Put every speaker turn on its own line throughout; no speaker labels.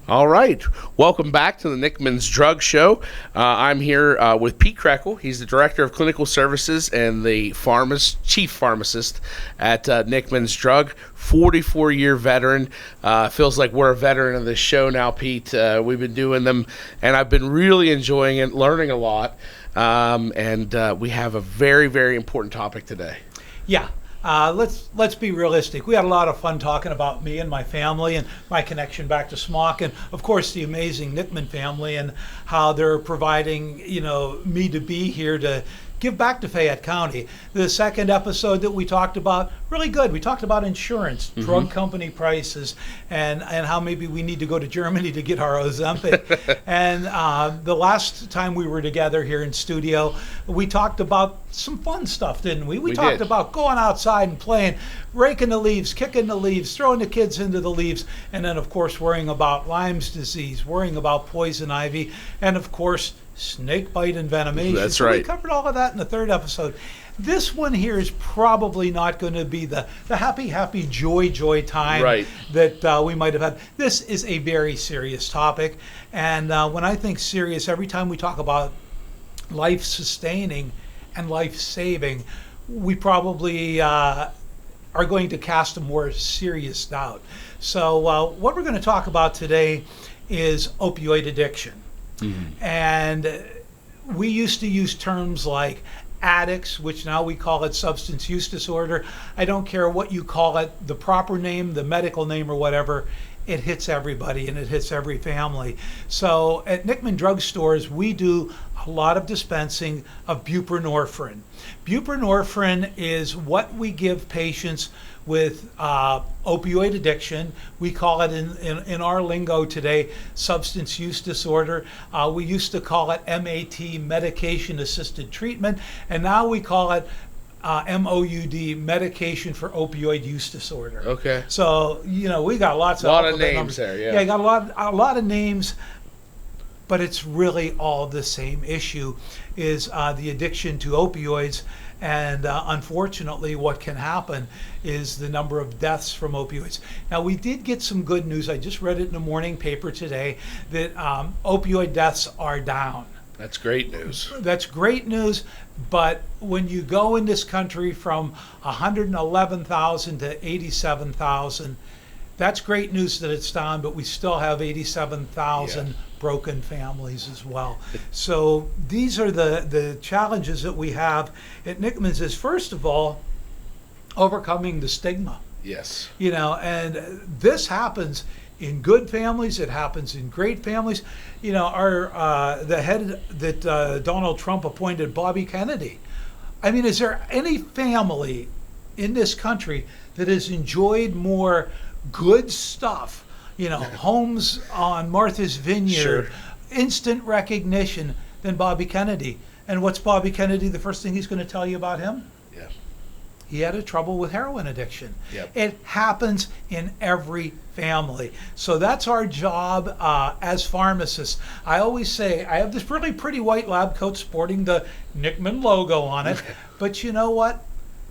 All right. Welcome back to the Nickman's Drug Show. I'm here with Pete Krekel. He's the Director of Clinical Services and the Chief Pharmacist at Nickman's Drug. 44-year veteran. Feels like we're a veteran of this show now, Pete. We've been doing them, and I've been really enjoying it, learning a lot. And we have a very, very important topic today.
Yeah. Let's be realistic. We had a lot of fun talking about me and my family and my connection back to Smock, and of course the amazing Nickman family and how they're providing, me to be here to give back to Fayette County. The second episode that we talked about, really good. We talked about insurance, drug company prices, and how maybe we need to go to Germany to get our Ozempic. And the last time we were together here in studio, we talked about some fun stuff, didn't we? We talked about going outside and playing, raking the leaves, kicking the leaves, throwing the kids into the leaves, and then of course worrying about Lyme's disease, worrying about poison ivy, and of course snake bite and venomation.
That's right.
We covered all of that in the third episode. This one here is probably not going to be the happy, joy time that we might have had. This is a very serious topic. And when I think serious, every time we talk about life-sustaining and life-saving, we probably are going to cast a more serious doubt. So what we're going to talk about today is opioid addiction. And we used to use terms like addicts, which now we call it substance use disorder. I don't care what you call it, the proper name, the medical name, or whatever. It hits everybody and it hits every family. So at Nickman Drug Stores, we do a lot of dispensing of buprenorphine. Buprenorphine is what we give patients with opioid addiction. We call it in our lingo today substance use disorder. We used to call it MAT, medication assisted treatment, and now we call it MOUD, medication for opioid use disorder.
Okay.
So we got lots of
names
numbers
there.
Yeah, you got a lot of names, but it's really all the same issue: is the addiction to opioids. And unfortunately, what can happen is the number of deaths from opioids. Now, we did get some good news. I just read it in the morning paper today that opioid deaths are down.
That's great news.
That's great news. But when you go in this country from 111,000 to 87,000, that's great news that it's down, but we still have 87,000 broken families as well. So these are the challenges that we have at Nickman's is, first of all, overcoming the stigma.
Yes.
And this happens in good families. It happens in great families. The head that Donald Trump appointed, Bobby Kennedy. I mean, is there any family in this country that has enjoyed more good stuff, homes on Martha's Vineyard, instant recognition, than Bobby Kennedy? And what's Bobby Kennedy? The first thing he's going to tell you about him?
Yeah.
He had a trouble with heroin addiction.
Yep.
It happens in every family. So that's our job as pharmacists. I always say, I have this really pretty white lab coat sporting the Nickman logo on it. But you know what?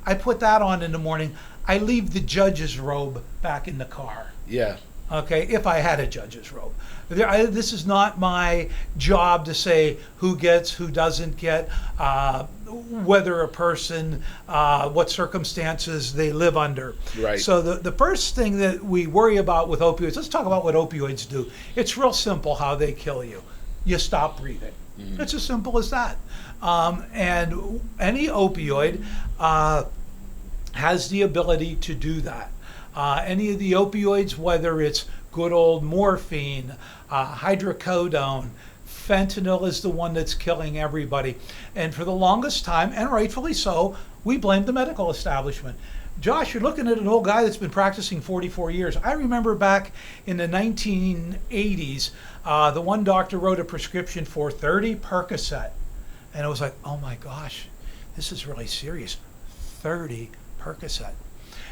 I put that on in the morning. I leave the judge's robe back in the car.
Yeah.
Okay, if I had a judge's robe. This is not my job to say who gets, who doesn't get, whether a person, what circumstances they live under.
Right.
So the first thing that we worry about with opioids, let's talk about what opioids do. It's real simple how they kill you. You stop breathing. It's as simple as that. And any opioid has the ability to do that. Any of the opioids, whether it's good old morphine, hydrocodone, fentanyl is the one that's killing everybody. And for the longest time, and rightfully so, we blamed the medical establishment. Josh, you're looking at an old guy that's been practicing 44 years. I remember back in the 1980s, the one doctor wrote a prescription for 30 Percocet. And it was like, oh my gosh, this is really serious. 30 Percocet.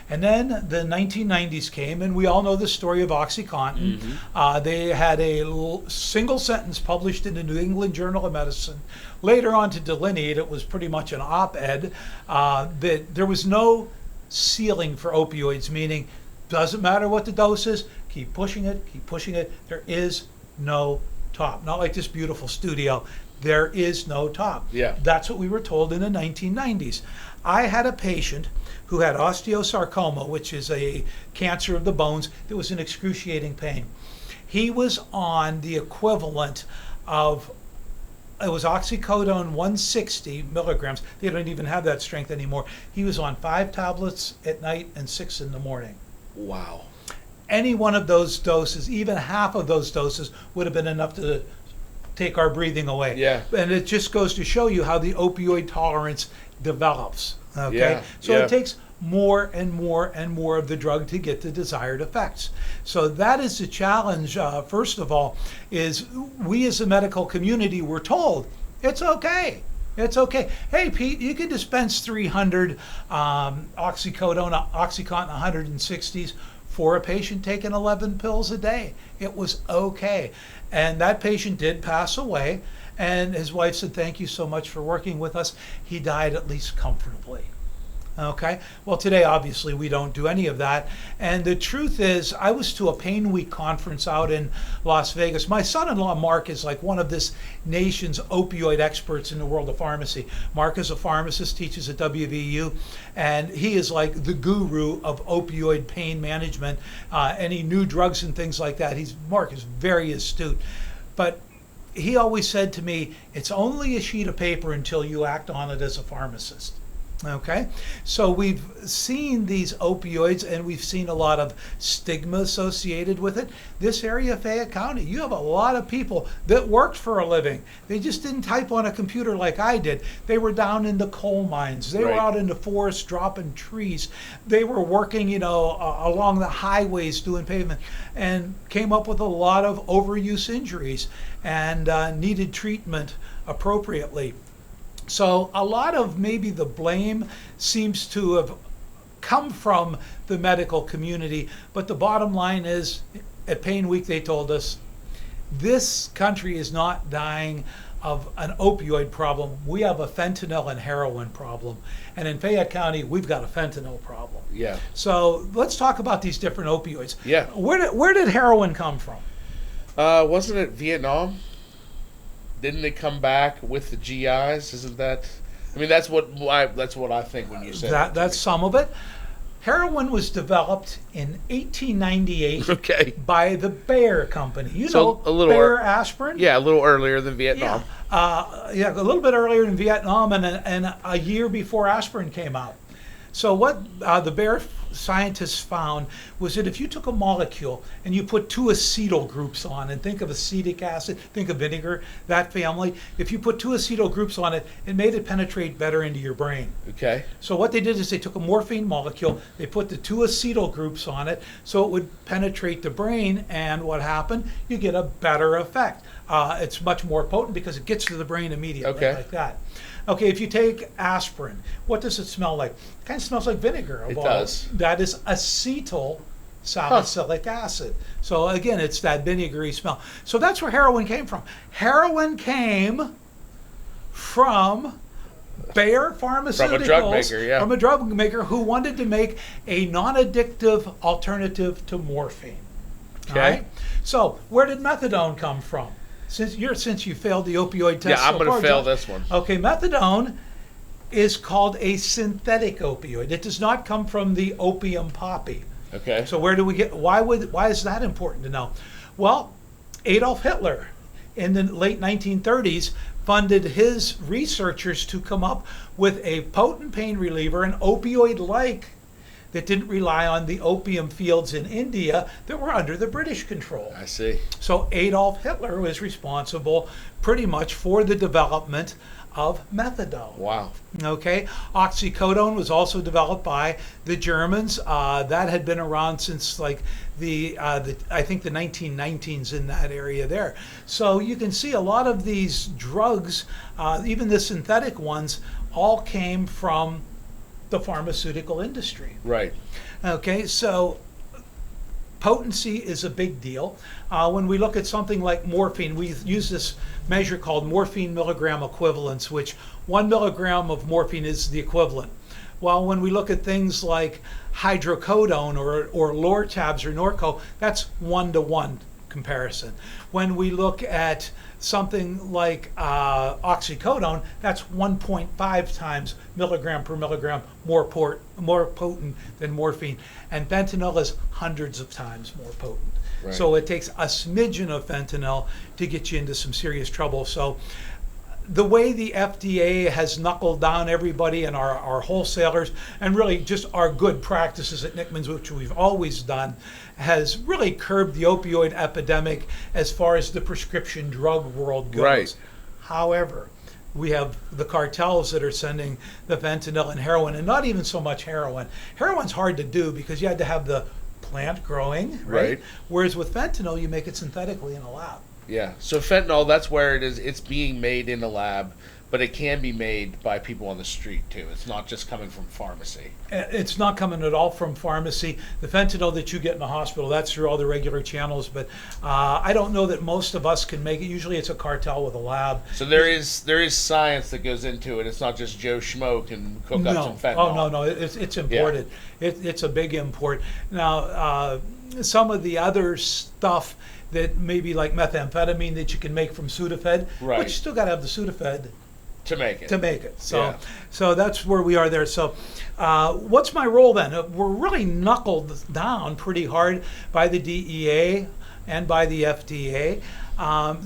And then the 1990s came, and we all know the story of OxyContin. They had a single sentence published in the New England Journal of Medicine. Later on, to delineate, it was pretty much an op-ed that there was no ceiling for opioids, meaning Doesn't matter what the dose is, keep pushing it, keep pushing it. There is no top. Not like this beautiful studio. There is no top.
Yeah.
That's what we were told in the 1990s. I had a patient who had osteosarcoma, which is a cancer of the bones that was in excruciating pain. He was on the equivalent of, it was oxycodone 160 milligrams. They don't even have that strength anymore. He was on 5 tablets at night and 6 in the morning.
Wow.
Any one of those doses, even half of those doses, would have been enough to take our breathing away.
Yeah.
And it just goes to show you how the opioid tolerance develops. Okay.
Yeah,
So
yeah.
it takes more and more and more of the drug to get the desired effects. So that is the challenge. First of all, is we as a medical community were told it's okay. It's okay. Hey, Pete, you can dispense 300 oxycodone, OxyContin 160s for a patient taking 11 pills a day. It was okay. And that patient did pass away. And his wife said, thank you so much for working with us. He died at least comfortably. Okay. Well, today, obviously, we don't do any of that. And the truth is, I was to a Pain Week conference out in Las Vegas. My son-in-law, Mark, is like one of this nation's opioid experts in the world of pharmacy. Mark is a pharmacist, teaches at WVU, and he is like the guru of opioid pain management, any new drugs and things like that. Mark is very astute. But he always said to me, it's only a sheet of paper until you act on it as a pharmacist. Okay, so we've seen these opioids and we've seen a lot of stigma associated with it. This area of Fayette County, you have a lot of people that worked for a living. They just didn't type on a computer like I did. They were down in the coal mines. They were out in the forest dropping trees. They were working, along the highways doing pavement, and came up with a lot of overuse injuries and needed treatment appropriately. So a lot of maybe the blame seems to have come from the medical community, but the bottom line is, at Pain Week they told us, this country is not dying of an opioid problem. We have a fentanyl and heroin problem. And in Fayette County, we've got a fentanyl problem.
Yeah.
So let's talk about these different opioids.
Yeah.
Where did heroin come from?
Wasn't it Vietnam? Didn't they come back with the GIs? Isn't that? I mean, that's what I think when you say
that. That's some of it. Heroin was developed in 1898
okay.
by the Bayer Company.
A little
Bayer aspirin?
Yeah, a little earlier than Vietnam.
Yeah, a little bit earlier than Vietnam and a year before aspirin came out. So what the Bayer scientists found was that if you took a molecule and you put 2 acetyl groups on, and think of acetic acid, think of vinegar, that family, if you put 2 acetyl groups on it, it made it penetrate better into your brain.
Okay.
So what they did is they took a morphine molecule, they put the 2 acetyl groups on it so it would penetrate the brain, and what happened? You get a better effect. It's much more potent because it gets to the brain immediately, like that. Okay, if you take aspirin, what does it smell like? It kind of smells like vinegar.
It does.
That is acetyl salicylic acid. So again, it's that vinegary smell. So that's where heroin came from. Heroin came from Bayer Pharmaceuticals.
From a drug maker, yeah.
From a drug maker who wanted to make a non-addictive alternative to morphine.
Okay.
All right? So where did methadone come from? Since you failed the opioid test.
Yeah, I'm going to fail this one.
Okay, methadone is called a synthetic opioid. It does not come from the opium poppy.
Okay.
So where do we get? Why is that important to know? Well, Adolf Hitler in the late 1930s funded his researchers to come up with a potent pain reliever, an opioid-like, that didn't rely on the opium fields in India that were under the British control.
I see.
So Adolf Hitler was responsible pretty much for the development of methadone.
Wow.
Okay. Oxycodone was also developed by the Germans. That had been around since like I think the 1919s in that area there. So you can see a lot of these drugs, even the synthetic ones, all came from the pharmaceutical industry.
Right.
Okay, so potency is a big deal. When we look at something like morphine, we use this measure called morphine milligram equivalence, which 1 milligram of morphine is the equivalent. Well, when we look at things like hydrocodone or Lortabs or Norco, that's 1-to-1 comparison. When we look at something like oxycodone, that's 1.5 times milligram per milligram more potent than morphine. And fentanyl is hundreds of times more potent. Right. So it takes a smidgen of fentanyl to get you into some serious trouble. So the way the FDA has knuckled down everybody and our wholesalers, and really just our good practices at Nickman's, which we've always done, has really curbed the opioid epidemic as far as the prescription drug world goes. Right. However, we have the cartels that are sending the fentanyl and heroin, and not even so much heroin. Heroin's hard to do because you had to have the plant growing, right? Whereas with fentanyl, you make it synthetically in a lab.
Yeah. So fentanyl, that's where it is. It's being made in a lab, but it can be made by people on the street too. It's not just coming from pharmacy.
It's not coming at all from pharmacy. The fentanyl that you get in the hospital, that's through all the regular channels, but I don't know that most of us can make it. Usually it's a cartel with a lab.
So there is science that goes into it. It's not just Joe Schmo can cook up some fentanyl.
Oh, no. It's imported. Yeah. It's a big import. Now, some of the other stuff that maybe like methamphetamine that you can make from Sudafed, right, but you still got to have the Sudafed
to make it.
So that's where we are there. So what's my role then? We're really knuckled down pretty hard by the DEA and by the FDA.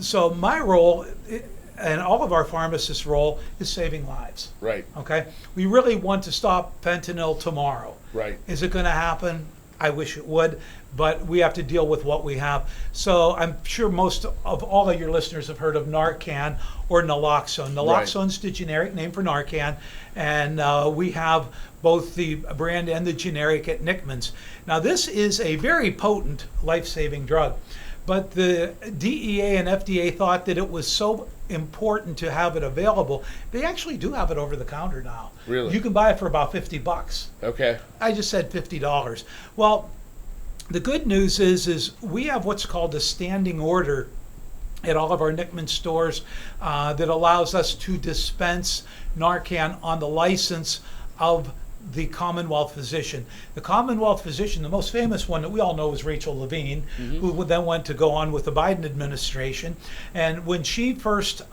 So my role, and all of our pharmacists' role, is saving lives.
Right.
Okay. We really want to stop fentanyl tomorrow.
Right.
Is it going to happen? I wish it would, but we have to deal with what we have. So I'm sure most of all of your listeners have heard of Narcan or naloxone. Naloxone's the generic name for Narcan, and we have both the brand and the generic at Nickman's. Now this is a very potent life-saving drug, but the DEA and FDA thought that it was so important to have it available. They actually do have it over the counter now.
Really?
You can buy it for about $50.
Okay.
I just said $50. Well, the good news is we have what's called a standing order at all of our Nickman stores that allows us to dispense Narcan on the license of the Commonwealth physician. The Commonwealth physician, the most famous one that we all know is Rachel Levine, mm-hmm, who then went to go on with the Biden administration. And when she first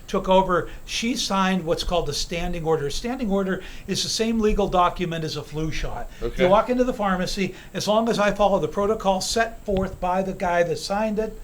took over, she signed what's called a standing order. A standing order is the same legal document as a flu shot. Okay. You walk into the pharmacy, as long as I follow the protocol set forth by the guy that signed it,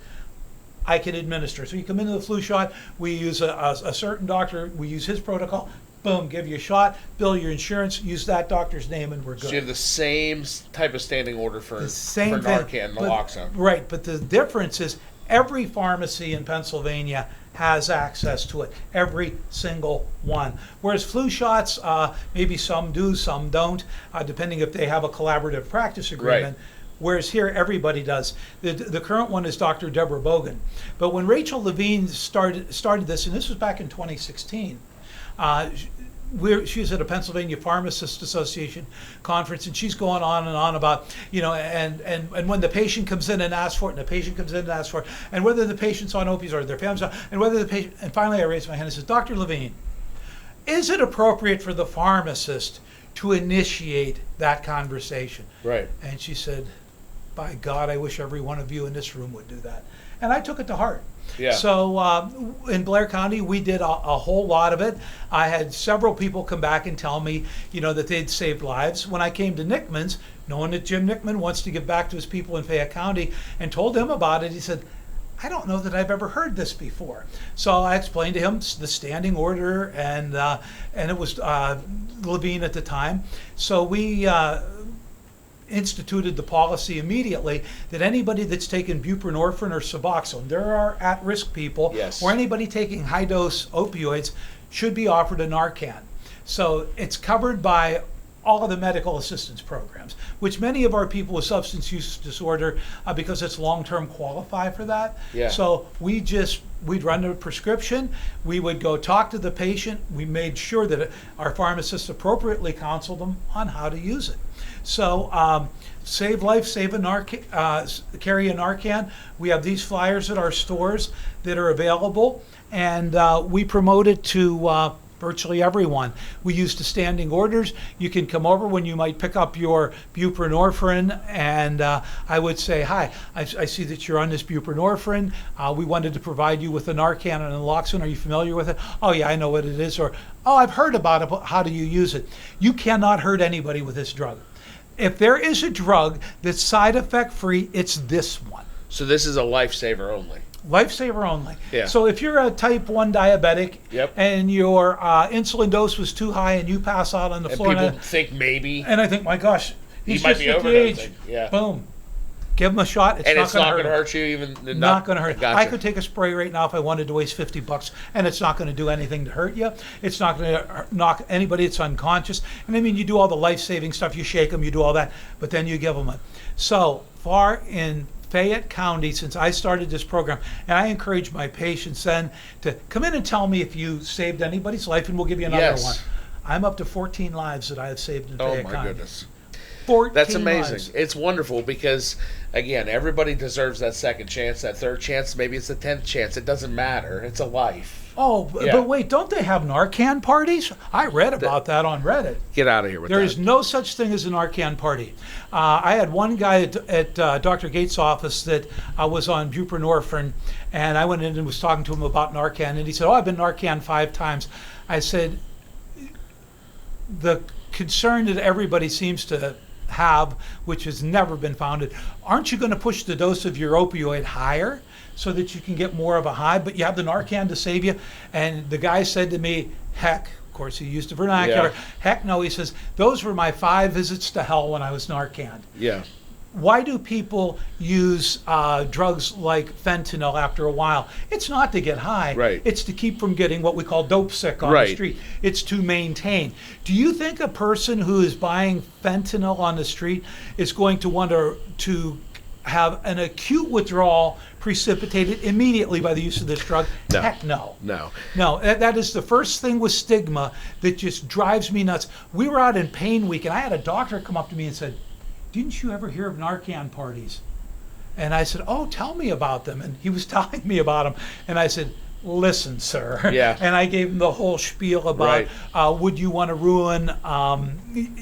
I can administer. So you come into the flu shot, we use a certain doctor, we use his protocol, boom, give you a shot, bill your insurance, use that doctor's name, and we're good.
So you have the same type of standing order for Narcan, naloxone.
Right, but the difference is every pharmacy in Pennsylvania has access to it, every single one. Whereas flu shots, maybe some do, some don't, depending if they have a collaborative practice agreement. Right. Whereas here, everybody does. The current one is Dr. Deborah Bogan. But when Rachel Levine started this, and this was back in 2016, she was at a Pennsylvania Pharmacists Association conference, and she's going on and on about, and when the patient comes in and asks for it, and the patient comes in and asks for it, and whether the patient's on opiates or their family's on, and whether the patient, and finally I raised my hand and said, Dr. Levine, is it appropriate for the pharmacist to initiate that conversation?
Right.
And she said, by God, I wish every one of you in this room would do that. And I took it to heart.
Yeah.
So in Blair County, we did a whole lot of it. I had several people come back and tell me, that they'd saved lives. When I came to Nickman's, knowing that Jim Nickman wants to give back to his people in Fayette County, and told him about it, he said, I don't know that I've ever heard this before. So I explained to him the standing order, and it was Levine at the time. So we instituted the policy immediately that anybody that's taken buprenorphine or Suboxone, there are at-risk people,
yes,
or anybody taking high-dose opioids should be offered a Narcan. So it's covered by all of the medical assistance programs, which many of our people with substance use disorder, because it's long-term, qualify for that.
Yeah.
So we'd run a prescription, we would go talk to the patient, we made sure that our pharmacists appropriately counseled them on how to use it. So save life, save a Narcan, carry a Narcan. We have these flyers at our stores that are available, and we promote it to Virtually everyone. We used to standing orders. You can come over when you might pick up your buprenorphine, and I would say, hi, I see that you're on this buprenorphine. We wanted to provide you with the Narcan and naloxone. Are you familiar with it? Oh, yeah, I know what it is. Or, oh, I've heard about it, but how do you use it? You cannot hurt anybody with this drug. If there is a drug that's side effect free, it's this one.
So this is a lifesaver only.
Lifesaver only.
Yeah.
So if you're a type 1 diabetic and your insulin dose was too high and you pass out on the floor.
People think maybe.
And I think, my gosh, he's
might
just
be
at the age.
overdosing. Yeah.
Boom. Give him a shot.
It's not going to hurt you even.
Not going to hurt.
Gotcha.
I could take a spray right now if I wanted to waste $50, and it's not going to do anything to hurt you. It's not going to knock anybody that's unconscious. And I mean, you do all the life-saving stuff. You shake them, you do all that, but then you give them it. So far in Fayette County, since I started this program, and I encourage my patients then to come in and tell me if you saved anybody's life, and we'll give you another one. I'm up to 14 lives that I have saved in Fayette County.
Oh my goodness.
14
That's amazing.
lives.
It's wonderful because, again, everybody deserves that second chance, that third chance, maybe it's the 10th chance. It doesn't matter. It's a life.
Oh, but wait, don't they have Narcan parties? I read about that on Reddit.
Get out of here with that.
There is no such thing as a Narcan party. I had one guy at Dr. Gates' office that was on buprenorphine, and I went in and was talking to him about Narcan, and he said, oh, I've been Narcan 5 times. I said, the concern that everybody seems to have, which has never been founded, aren't you going to push the dose of your opioid higher so that you can get more of a high, but you have the Narcan to save you? And the guy said to me, heck, of course he used the vernacular, heck no, he says, those were my 5 visits to hell when I was Narcan.
Yeah.
Why do people use drugs like fentanyl after a while? It's not to get high.
Right.
It's to keep from getting what we call dope sick on the street. It's to maintain. Do you think a person who is buying fentanyl on the street is going to want to have an acute withdrawal precipitated immediately by the use of this drug?
No.
Heck no.
No.
No, that is the first thing with stigma that just drives me nuts. We were out in Pain Week, and I had a doctor come up to me and said, didn't you ever hear of Narcan parties? And I said, oh, tell me about them. And he was telling me about them. And I said, listen, sir.
Yeah.
And I gave him the whole spiel about would you want to ruin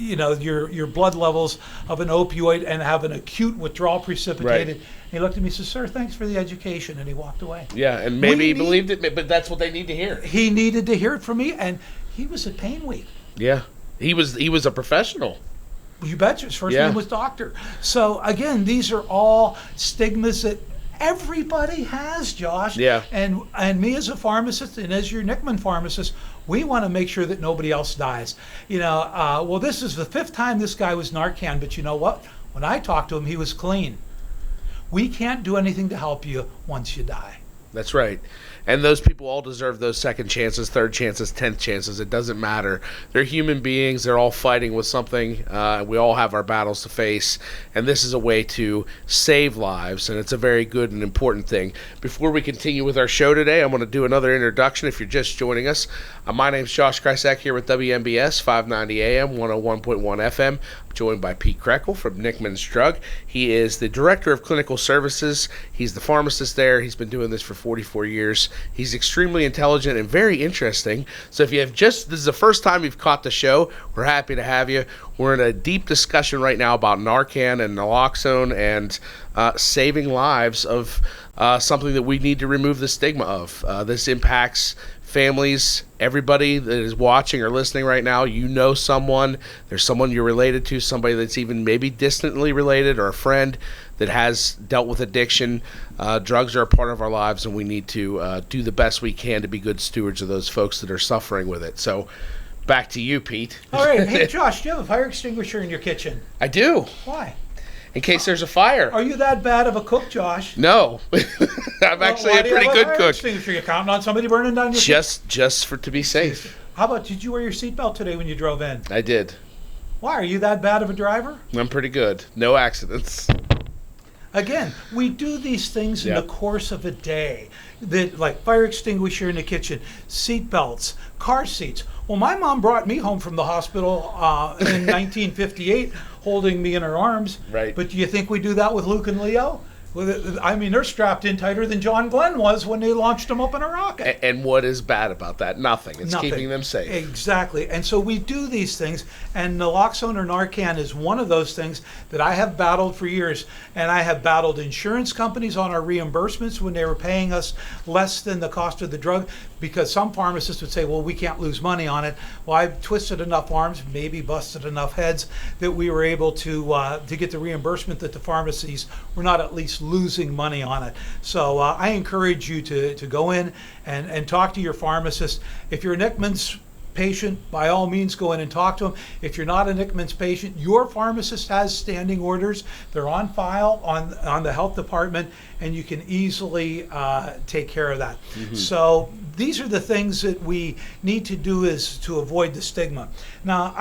your blood levels of an opioid and have an acute withdrawal precipitated. And he looked at me and said, sir, thanks for the education. And he walked away.
Yeah, and maybe he believed it, but that's what they need to hear.
He needed to hear it from me. And he was at Pain Week.
Yeah. He was a professional.
You betcha. His first name was Doctor. So again, these are all stigmas that everybody has, Josh.
Yeah.
And me as a pharmacist and as your Nickman pharmacist, we want to make sure that nobody else dies. Well, this is the 5th time this guy was Narcan, but you know what? When I talked to him, he was clean. We can't do anything to help you once you die.
That's right. And those people all deserve those second chances, third chances, 10th chances. It doesn't matter. They're human beings. They're all fighting with something. We all have our battles to face. And this is a way to save lives. And it's a very good and important thing. Before we continue with our show today, I'm going to do another introduction if you're just joining us. My name's Josh Krysak here with WMBS 590 AM, 101.1 FM. I'm joined by Pete Krekel from Nickman's Drug. He is the Director of Clinical Services. He's the pharmacist there. He's been doing this for 44 years. He's extremely intelligent and very interesting. So if you have this is the first time you've caught the show, we're happy to have you. We're in a deep discussion right now about Narcan and naloxone and saving lives of something that we need to remove the stigma of. This impacts families, everybody that is watching or listening right now. You know someone, there's someone you're related to, somebody that's even maybe distantly related or a friend that has dealt with addiction. Drugs are a part of our lives, and we need to do the best we can to be good stewards of those folks that are suffering with it. So back to you, Pete.
All right. Hey, Josh, do you have a fire extinguisher in your kitchen?
I do.
Why?
In case there's a fire.
Are you that bad of a cook, Josh?
No. I'm actually a pretty good cook.
Extinguisher? You counting on somebody burning down your
Just to be safe.
How about, did you wear your seatbelt today when you drove in?
I did.
Why? Are you that bad of a driver?
I'm pretty good. No accidents.
Again, we do these things in the course of a day, like fire extinguisher in the kitchen, seat belts, car seats. Well, my mom brought me home from the hospital in 1958, holding me in her arms.
Right.
But do you think we do that with Luke and Leo? I mean, they're strapped in tighter than John Glenn was when they launched him up in a rocket.
And what is bad about that? Nothing. It's
Nothing.
keeping them safe.
Exactly. And so we do these things, and naloxone or Narcan is one of those things that I have battled for years. And I have battled insurance companies on our reimbursements when they were paying us less than the cost of the drug, because some pharmacists would say, well, we can't lose money on it. Well, I've twisted enough arms, maybe busted enough heads, that we were able to get the reimbursement that the pharmacies were not at least losing money on it. So I encourage you to go in and talk to your pharmacist. If you're a Nickman's patient, by all means go in and talk to him. If you're not a Nickman's patient, your pharmacist has standing orders. They're on file on the health department, and you can easily take care of that. Mm-hmm. So these are the things that we need to do is to avoid the stigma. Now,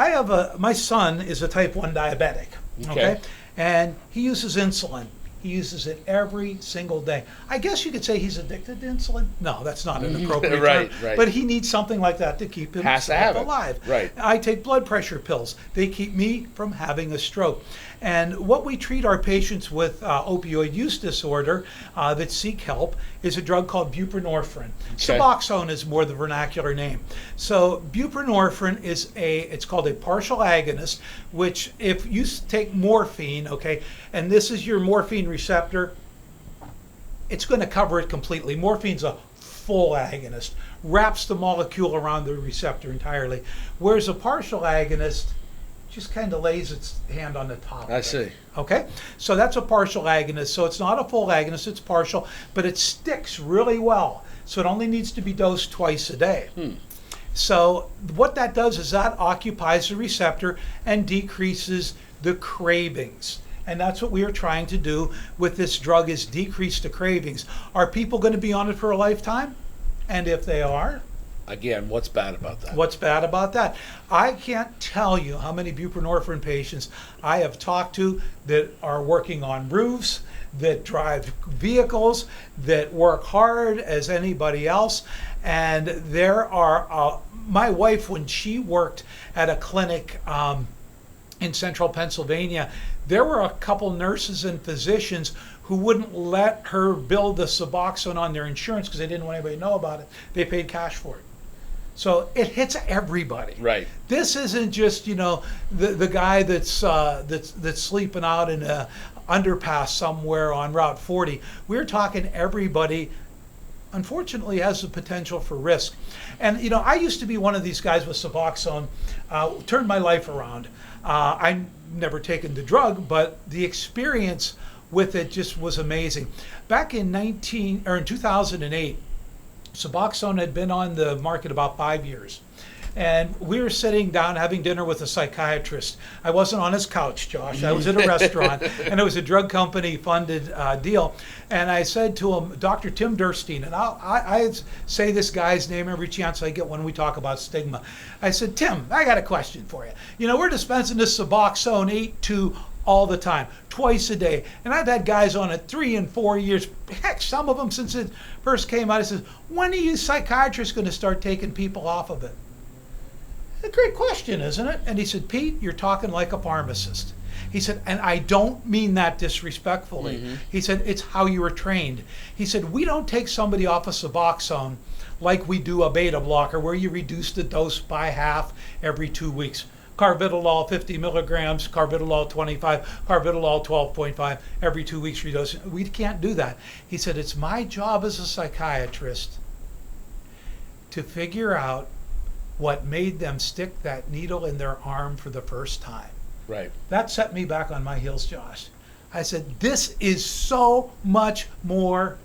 my son is a type 1 diabetic, okay? And he uses insulin. He uses it every single day. I guess you could say he's addicted to insulin. No, that's not an appropriate
right,
term.
right.
But he needs something like that to keep himself alive.
Right.
I take blood pressure pills. They keep me from having a stroke. And what we treat our patients with opioid use disorder that seek help is a drug called buprenorphine.
Okay.
Suboxone is more the vernacular name. So buprenorphine it's called a partial agonist, which if you take morphine, okay, and this is your morphine receptor, it's going to cover it completely. Morphine's a full agonist, wraps the molecule around the receptor entirely, whereas a partial agonist just kind of lays its hand on the top of it.
I see.
Okay, so that's a partial agonist. So it's not a full agonist, it's partial, but it sticks really well. So it only needs to be dosed twice a day. So what that does is that occupies the receptor and decreases the cravings. And that's what we are trying to do with this drug, is decrease the cravings. Are people going to be on it for a lifetime? And if they are,
again, what's bad about that?
What's bad about that? I can't tell you how many buprenorphine patients I have talked to that are working on roofs, that drive vehicles, that work hard as anybody else. And there are, my wife, when she worked at a clinic in central Pennsylvania, there were a couple nurses and physicians who wouldn't let her bill the Suboxone on their insurance because they didn't want anybody to know about it. They paid cash for it. So it hits everybody.
Right.
This isn't just, the guy that's sleeping out in a underpass somewhere on Route 40. We're talking everybody, unfortunately, has the potential for risk. And I used to be one of these guys with Suboxone, turned my life around. I never taken the drug, but the experience with it just was amazing. Back in 2008, Suboxone had been on the market about 5 years. And we were sitting down having dinner with a psychiatrist. I wasn't on his couch, Josh. I was at a restaurant, and it was a drug company funded deal. And I said to him, Dr. Tim Durstein, and I say this guy's name every chance I get when we talk about stigma. I said, Tim, I got a question for you. We're dispensing this Suboxone 8-2 all the time, twice a day. And I've had guys on it 3 and 4 years. Heck, some of them since it first came out. I said, when are you psychiatrists going to start taking people off of it? A great question, isn't it? And he said, Pete, you're talking like a pharmacist. He said, and I don't mean that disrespectfully. Mm-hmm. He said, it's how you were trained. He said, we don't take somebody off of Suboxone like we do a beta blocker, where you reduce the dose by half every 2 weeks. Carvedilol 50 milligrams, carvedilol 25, carvedilol 12.5, every 2 weeks redosing. We can't do that. He said, it's my job as a psychiatrist to figure out what made them stick that needle in their arm for the first time.
Right.
That set me back on my heels, Josh. I said, this is so much more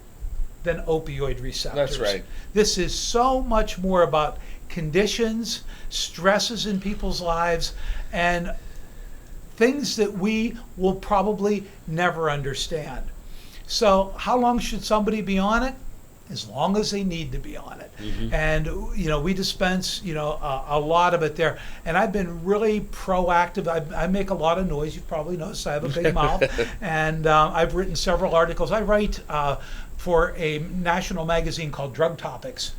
than opioid receptors.
That's right.
This is so much more about conditions, stresses in people's lives, and things that we will probably never understand. So how long should somebody be on it? As long as they need to be on it. Mm-hmm. And we dispense a lot of it there, and I've been really proactive. I make a lot of noise. You've probably noticed I have a big mouth, and I've written several articles. I write for a national magazine called Drug Topics,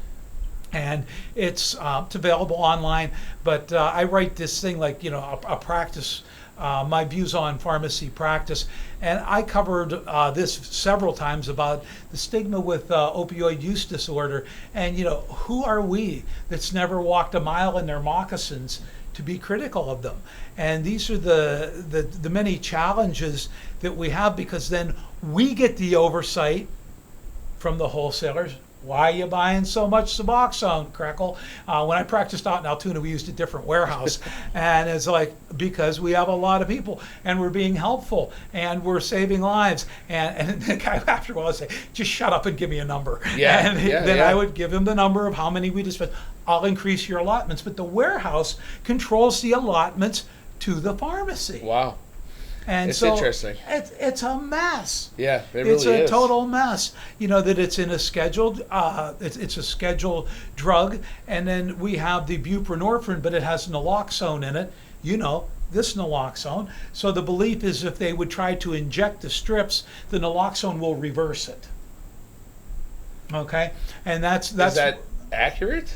and it's available online, but I write this thing like a practice my views on pharmacy practice. And I covered this several times about the stigma with opioid use disorder. And, who are we that's never walked a mile in their moccasins to be critical of them? And these are the many challenges that we have, because then we get the oversight from the wholesalers. Why are you buying so much Suboxone, Crackle? When I practiced out in Altoona, we used a different warehouse. And it's like, because we have a lot of people and we're being helpful and we're saving lives. And the guy after a while would say, just shut up and give me a number.
Yeah,
and then I would give him the number of how many we dispense. I'll increase your allotments. But the warehouse controls the allotments to the pharmacy.
Wow.
And
it's
so
interesting.
It's a mess.
Yeah, it really
it's a
is.
total mess. That it's in a scheduled, it's a scheduled drug, and then we have the buprenorphine, but it has naloxone in it. This naloxone. So the belief is if they would try to inject the strips, the naloxone will reverse it. Okay, and that's.
Is that accurate?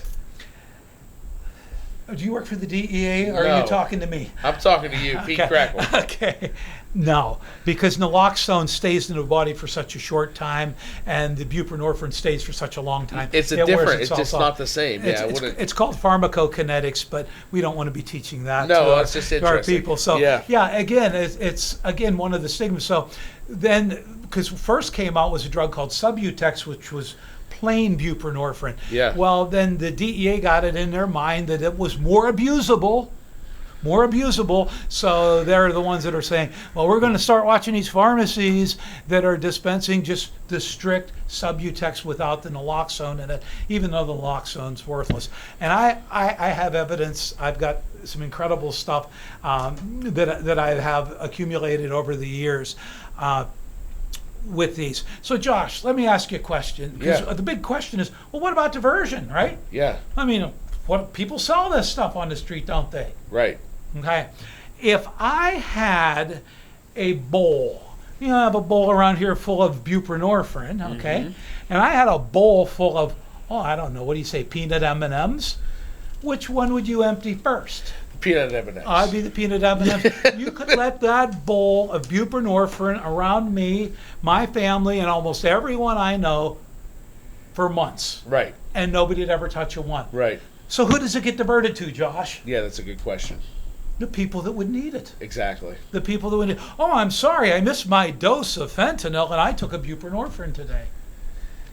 Do you work for the DEA, or
No.
are you talking to me?
I'm talking to you, Pete Crackle.
Okay. No, because naloxone stays in the body for such a short time, and the buprenorphine stays for such a long time.
It's
It wears
different. It's
itself
just
off.
not the same.
It's called pharmacokinetics, but we don't want to be teaching that
No,
to,
it's just
to our
interesting.
people. So again, it's again one of the stigmas. So then, because first came out was a drug called Subutex, which was plain buprenorphine.
Yeah.
Well, then the DEA got it in their mind that it was more abusable. So they're the ones that are saying, well, we're going to start watching these pharmacies that are dispensing just the strict Subutex without the naloxone in it, even though the naloxone's worthless. And I have evidence. I've got some incredible stuff that I have accumulated over the years. With these. So Josh, let me ask you a question. Because the big question is, well, what about diversion, right?
Yeah.
I mean, what people sell this stuff on the street, don't they?
Right.
Okay. If I had a bowl, I have a bowl around here full of buprenorphine, okay, and I had a bowl full of, I don't know, what do you say, peanut M&Ms? Which one would you empty first?
Peanut M&Ms.
I'd be the peanut M&Ms. You could let that bowl of buprenorphine around me, my family, and almost everyone I know for months.
Right.
And nobody'd ever touch a one.
Right.
So who does it get diverted to, Josh?
Yeah, that's a good question.
The people that would need it.
Exactly.
The people that would need, I'm sorry, I missed my dose of fentanyl and I took a buprenorphine today.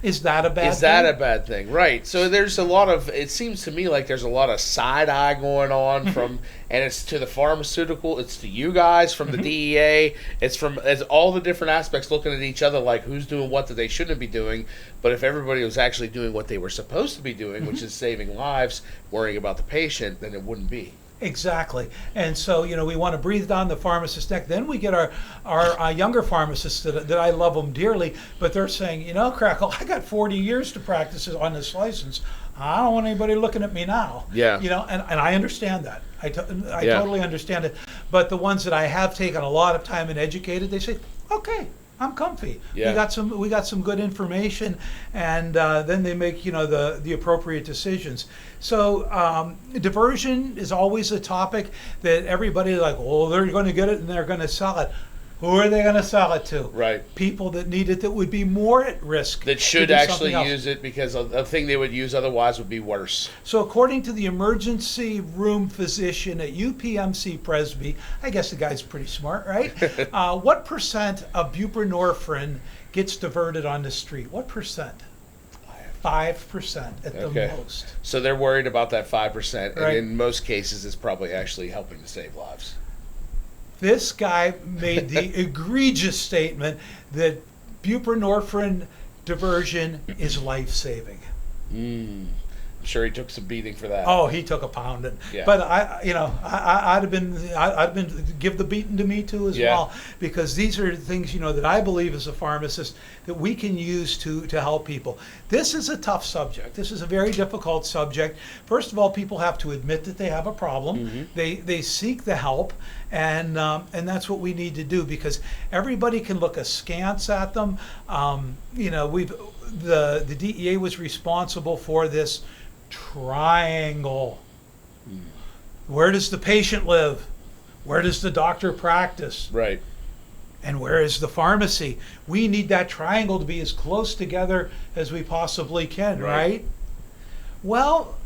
Is that a bad thing?
Is that a bad thing? Right. So there's a lot of, it seems to me like there's a lot of side eye going on from, and it's to the pharmaceutical, it's to you guys from the DEA, it's all the different aspects looking at each other like who's doing what that they shouldn't be doing. But if everybody was actually doing what they were supposed to be doing, which is saving lives, worrying about the patient, then it wouldn't be.
Exactly. And so, we want to breathe down the pharmacist's neck. Then we get our younger pharmacists that I love them dearly, but they're saying, Crackle, I got 40 years to practice on this license. I don't want anybody looking at me now.
Yeah.
And I understand that. I totally understand it. But the ones that I have taken a lot of time and educated, they say, okay, I'm comfy.
Yeah.
We got some good information, and then they make the appropriate decisions. So diversion is always a topic that everybody like. Oh, they're going to get it and they're going to sell it. Who are they going to sell it to?
Right.
People that need it that would be more at risk.
That should actually use it because a thing they would use otherwise would be worse.
So according to the emergency room physician at UPMC Presby, I guess the guy's pretty smart, right? What percent of buprenorphine gets diverted on the street? What percent? 5% at the most.
So they're worried about that 5%,
Right.
and in most cases it's probably actually helping to save lives.
This guy made the egregious statement that buprenorphine diversion is life-saving.
I'm sure he took some beating for that.
Oh, he took a pounding.
Yeah.
But I'd have been give the beating to me too as well, because these are things that I believe as a pharmacist that we can use to help people. This is a tough subject. This is a very difficult subject. First of all, people have to admit that they have a problem. They seek the help, and that's what we need to do, because everybody can look askance at them. The DEA was responsible for this triangle. Where does the patient live? Where does the doctor practice?
Right.
And where is the pharmacy? We need that triangle to be as close together as we possibly can, right? Well,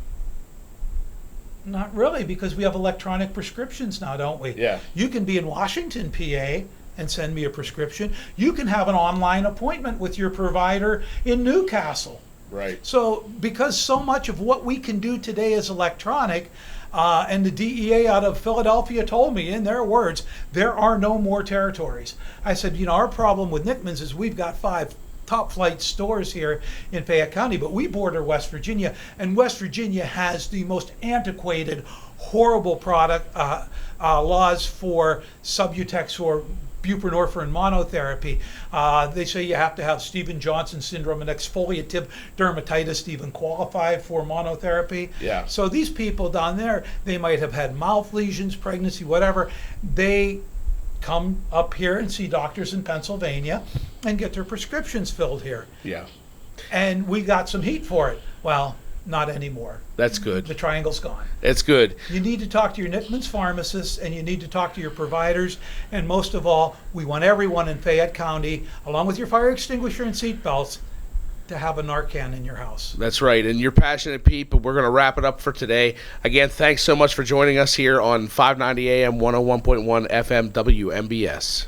not really, because we have electronic prescriptions now, don't we?
Yeah.
You can be in Washington, PA, and send me a prescription. You can have an online appointment with your provider in Newcastle.
Right.
So, because so much of what we can do today is electronic, and the DEA out of Philadelphia told me, in their words, there are no more territories. I said, you know, our problem with Nickman's is we've got 5 top flight stores here in Fayette County, but we border West Virginia, and West Virginia has the most antiquated, horrible product laws for Subutex or buprenorphine monotherapy. They say you have to have Stevens-Johnson syndrome and exfoliative dermatitis to even qualify for monotherapy.
Yeah.
So these people down there, they might have had mouth lesions, pregnancy, whatever. They come up here and see doctors in Pennsylvania and get their prescriptions filled here.
Yeah.
And we got some heat for it. Well, not anymore.
That's good.
The triangle's gone.
It's good.
You need to talk to your Nickman's pharmacists, and you need to talk to your providers. And most of all, we want everyone in Fayette County, along with your fire extinguisher and seat belts, to have a Narcan in your house.
That's right. And you're passionate, Pete, but we're going to wrap it up for today. Again, thanks so much for joining us here on 590 AM, 101.1 FM WMBS.